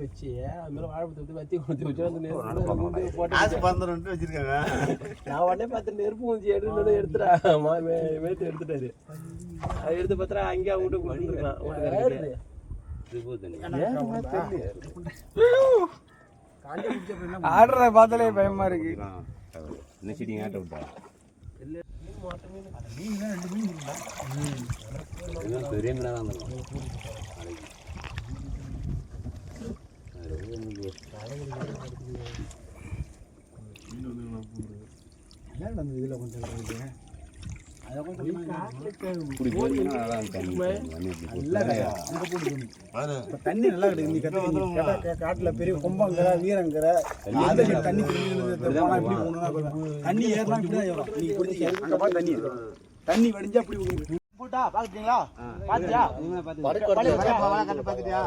வச்சு அது மேலே வாழைப்பூ வத்தி கொடுத்து வச்சிருக்காங்க. நான் உடனே பார்த்து நெருப்பு ஊஞ்சி எடுத்துடா மேத்து எடுத்துட்டாரு. அது எடுத்து பார்த்தா அங்கேயே வீட்டு கொடுத்துருக்கலாம். ஆடுறத பார்த்தாலே பயமா இருக்கு. பெரிய மீனா தான் இதுல கொஞ்சம் தண்ணி நல்லா கிடைக்குது. காட்டுல பெரிய கொம்பங்கரை வீரங்கரை தண்ணி தண்ணி ஏறலாம் இப்படிதான். நீங்க குடிச்சீங்க அங்க பார்த்து தண்ணி தண்ணி வடிஞ்சா அப்படி போட்டா பாக்குறீங்களா? பாத்தியா பாத்துட்டியா?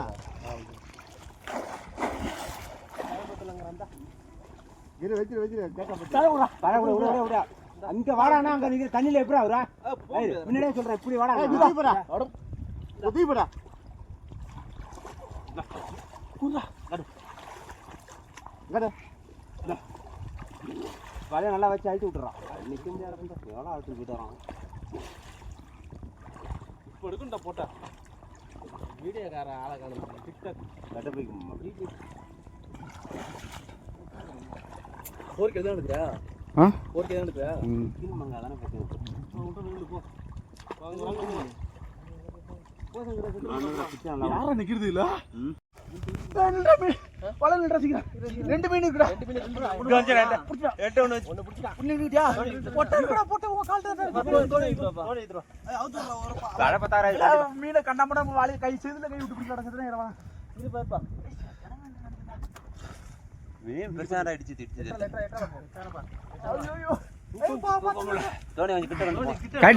அங்க வாடானா அங்க நீங்க தண்ணியில எப்படி வரா? முன்னாடியே சொல்றேன் இப்படி வாடா. வலைய நல்லா வச்சு அழிச்சு விட்டுறான். நிக்க முடியாது எவ்வளோ அழிச்சு போயிட்டு வரான். இப்போ எடுக்கண்டா போட்டா வீடியோக்கார ஆளை காணும் டிக்டாக் கட்ட போய்க்கும். போர்க்கு எதுவும் எடுக்கிறா? போர்க்கு எதுவும் எடுக்கிறா? கிருமங்க அதானே போட்டேன். யாரா நிக்கிறது இல்ல? ரெண்டு மீன் இருக்குடா. மீனை கண்டாம வாழைய கை செய்துல கை விட்டு பிடிக்கா. மீன் பிரச்சனை அடிச்சு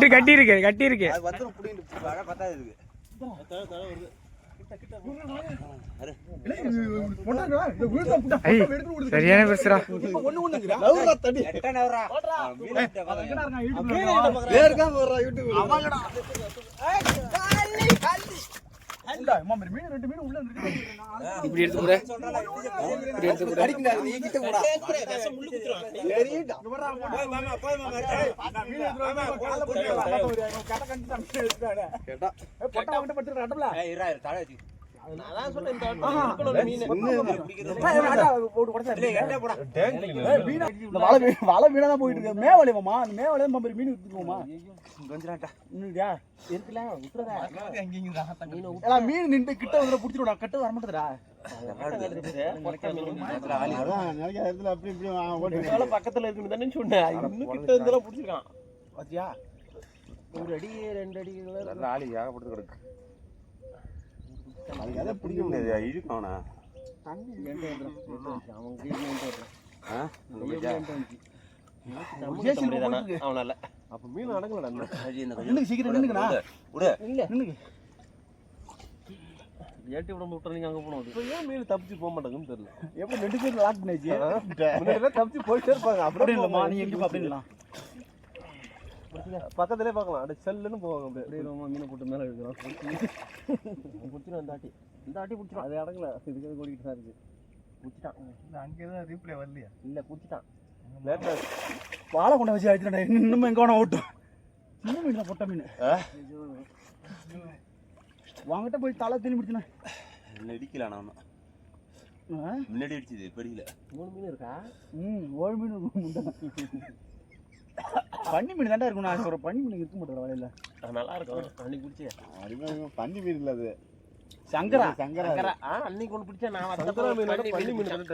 கட்டி இருக்கு சரியான பேசுறா. இப்படி எடுத்து வலை மீனா போயிட்டு இருக்கு. மேவலையமா மேவலையா மீன் வித்துக்குவோமா? மீன் நின்று கிட்ட வந்து புடிச்சிருடா. கட்டு வர மாட்டேதுடா. பக்கத்துல இருக்கு தானே சொன்னேன். இன்னும் கிட்ட இருந்தாலும் புடிச்சிருக்கான். பாத்தியா? ஒரு அடி 2 அடி ஆளி ஏகப்பட்டு கிடக்கு. அதை பிடிக்க முடியாது. இழுக்கவனா அவனால அப்ப மீன் அடங்கல. சீக்கிரம் ஏட்டி விட விட்டுறீங்க. அங்க போனோம். இப்போ ஏன் மீன் தப்பிச்சு போக மாட்டாங்கன்னு தெரியல. எப்படி 2 பேர் லாக் பண்ணிச்சு தப்பிச்சு போயிட்டே இருப்பாங்க. அப்படி இல்லம்மா நீ எங்க பாப்பீங்களா? பக்கத்துலேயே பார்க்கலாம். அப்படியே செல்லுன்னு போவாங்க. அப்படியே மீனை போட்டு மேலே எடுக்கிறோம். பிடிச்சிடும். இந்த ஆட்டி பிடிச்சிடும். அது அடங்கல. இதுக்கு ஓடிக்கிட்டு தான் இருக்கு. பிடிச்சிட்டான். அங்கே தான் ரீப்ளே வரலையா? இல்லை பிடிச்சிட்டான். வாழை கொண்ட வச்சு அடிச்சுட்டா. இன்னும் எங்கே வேணா ஓட்டும். சின்ன மீன் தான். பொட்டை மீன் வாங்கிட்ட போய் தலை தீனி பிடிச்சினா நடிக்கல. நான் முன்னாடி அடிச்சது பெரியல 3 மீன் இருக்கா? 7 மீன் பன்னி மீன் தாண்டா இருக்கும். நான் ஒரு பன்னி மீன் இருக்க மாட்டேன் வலையில. நல்லா இருக்கும். அன்னைக்கு பிடிச்சேன். பன்னி மீன் இல்லை அது. சங்கரா அன்னைக்கு ஒன்று பிடிச்சா நான் பன்னி மீன் நல்லா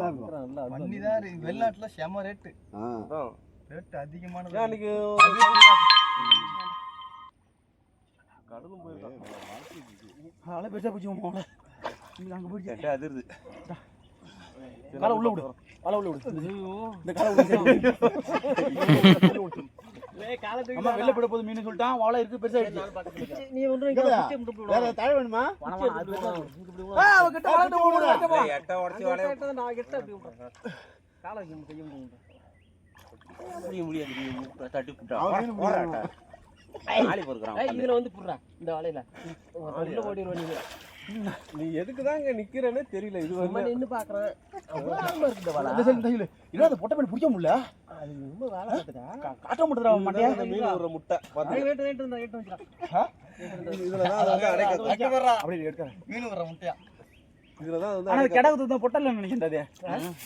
இருக்கும். பன்னி தான் வெளிநாட்டுல செம ரேட்டு. ரேட்டு அதிகமான. அன்னைக்கு கடலும் போயிருக்கான். ஆளை பெருசா பிடிச்சிவோம். அங்கே போயிடுச்சு. அதிருது. காலை உள்ள விடு. காலை உள்ள விடு. இந்த காலை வெளில போட போது மீன் சொல்லிட்டான். வாழை இருக்கு பெருசா. நீ தழை வேணுமா? இதுல வந்து புடுறா. இந்த வலையில ஓடிடுவா. நீங்க நீ எதுக்கு தான் இங்க நிக்கிறேன்னு தெரியல. இது வந்து நின்னு பாக்குறேன். அவ்வளவு ஆழமா இருக்குது வாடா. இல்ல அந்த பொட்டை மீன் பிடிக்க முடியல. அது ரொம்ப வேலை பார்த்துடா. காட்ட முடியல மாட்டியா. அந்த மீன் ஒரு முட்டை. வெயிட் இருந்தா கேட்டு வச்சிரா. இதுல தான் வந்து அடைக்க அங்க வர்றா. அப்படியே எடுக்கறேன். மீன் வர முட்டையா. இதுல தான் வந்து ஆனா கடவுது தான் பொட்டல்ல நினைக்கிறேன் அது.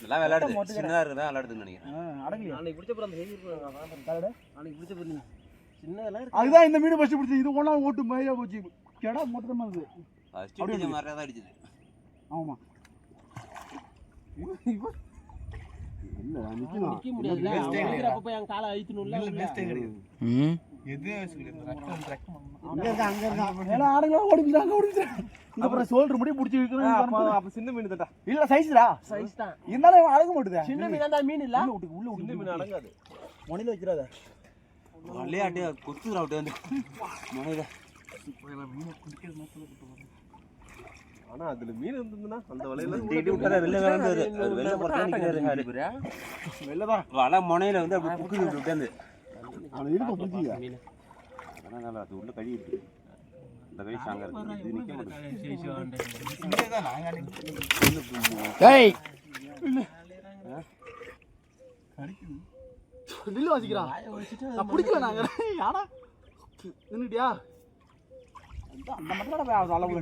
எல்லாம் விளையாடுது. சின்னதா இருக்குதா விளையாடுதுன்னு நினைக்கிறேன். அடங்கலையா. அன்னைக்கு பிடிச்ச புறம் அந்த ஹெவி இருக்கும். காலடா. அன்னைக்கு பிடிச்ச புறம் சின்னதெல்லாம் இருக்கு. அதுதான் இந்த மீன் ஃபர்ஸ்ட் பிடிச்சது. இது ஒண்ணா ஓட்டு மயிரா போச்சு. கடா மொத்தமா இருக்கு. ஸ்டிச் மாதிரி தான் அடிச்சது. ஆமா. இல்ல நிக்க முடியல. அப்படிங்கறப்ப போய் அங்க காலை அழுத்தணும்ல. எது அங்க இருந்தா மேல ஆடுங்க ஓடிடுறாங்க. இந்த அப்புறம் ஷோல்டர் முடி புடிச்சு இழுக்குறாங்க. அப்ப சின்ன மீன் தான்டா. இல்ல சைஸ்டா. சைஸ் தான். இருந்தாலும் அடங்க மாட்டுதே. சின்ன மீன் தான் மீன் இல்ல. உள்ள சின்ன மீன் அடங்காது. மணில வைக்கிறாத. விளையாட்டு கொத்துறா விட்டு வந்து மனையில. ஆனா அதுல மீன் இருந்ததுன்னா அந்த வலையில டீடி விட்டா வெளில வந்து அது வெளில போறதா நிக்கிறாரு வெள்ளதான் வலை முனையில வந்து அப்படி புக்குது விட்டு வந்து அவன் இடுப்பு புடிச்சியா. அதனால நல்லா அது உள்ள கழி இருக்கு. இந்த கை ஸ்ட்ராங்கா இருக்கு. இது நிக்க மாட்டேங்குது. டேய் நில்லு வாசிக்கிறா. நான் பிடிக்கல நாங்க. யாரா நின்னுட்டியா. அந்த மட்டும் அளவு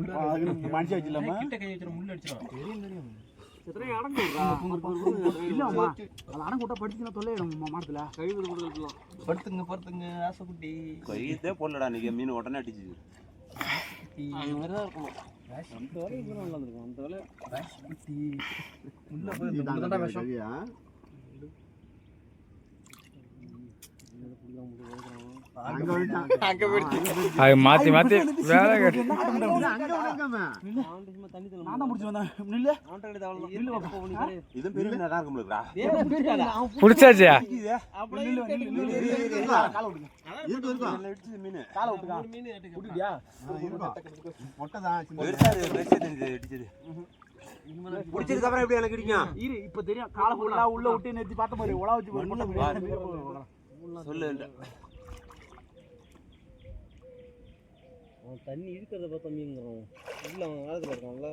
மனுஷ வச்சிடலாமா. கிட்ட கை வச்சிர முள்ள அடிச்சிரும். தெரியும். எத்தனை அடங்க விடுறா. இல்லம்மா அது அடங்க விட்டா படிச்சுனா தொல்லையிடும் மாடத்துல. கழிவு கொடுக்கலாம். படுத்துங்க ஆசைக்குட்டி. கையிலே போடலடா நீங்க மீன் உடனே அடிச்சிச்சு. அது மாதிரி தான் இருக்கும். அந்த வலை இன்னும் நல்லா இருக்கும். அந்த வலை ஆசைக்குட்டி. முள்ள போய் இந்த முள்ளடா விஷம். அது மாத்தி மாத்தி வேலை கேட்டு இது பெரிய மீனா தான் இருக்கும்லடா. புடிச்சாச்சியா அடிச்சது மீன். காலை விட்டுக்கா. மீன் ஏட்டுக்கு. குடிடியா. பெருசா அடிச்சது. பிடிச்சதுக்கு அப்புறம் எப்படி எனக்கு அடிக்கும்? இரு இப்ப தெரியும். காலை ஃபுல்லா உள்ள விட்டு நிறுத்தி பார்த்த மாதிரி உலா வச்சு சொல்லு தண்ணி இருக்கிறத பார்த்தா மீன்ங்கிறோம். இல்ல அவன் காலத்துல இருக்கான்ல.